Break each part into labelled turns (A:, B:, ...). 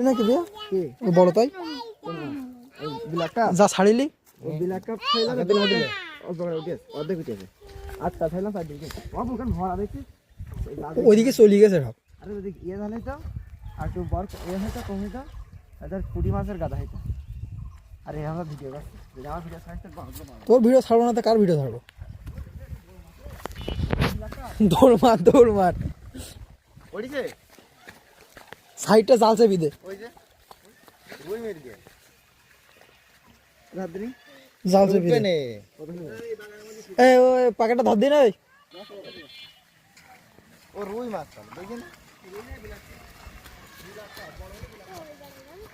A: নাকি বিয়া ও বড় তাই
B: বিলাকা
A: যা ছাড়িলি
B: ও বিলাকা খাইলা না দিন দিলে ও বড় উঠে অর্ধেক উঠেছে আটটা খাইলাম তার দিকে ও বুকান ভরা দেখছিস
A: ওইদিকে চলে গেছে সব
B: আরে ওদিকে ইয়ে ধানে তো আর একটু বড় এ হয়তো কমে তো এদের 20 মাসের গাদা হইতো আরে আমরা ভিডিও করছি যদি আমার ভিডিও সাইজটা বড়
A: তোর ভিডিও ছাড়বো না তো কার ভিডিও ছাড়বো দৌড় মার
B: ওড়িছে
A: সাইডটা জালছে বিদে
B: ওই যে ওই মেরে দিয়ে রাত্রি
A: জালছে বিদে এই ওই পাকেটটা ধর দিন ওই
B: ও রুই মাছ চাল দেখেন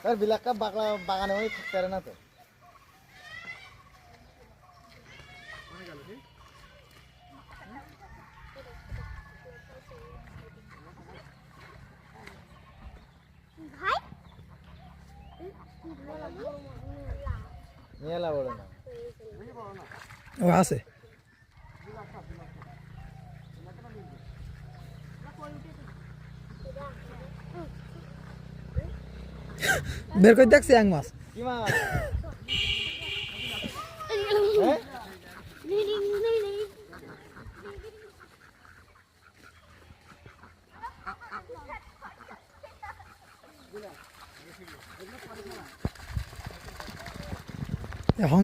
B: আর বিলাকা বাগানে ওই থাকতে পারে না তো মেলা বড় না
A: ও আছে বের করে দেখছি এক মাছ
B: কি মাছ
A: এখন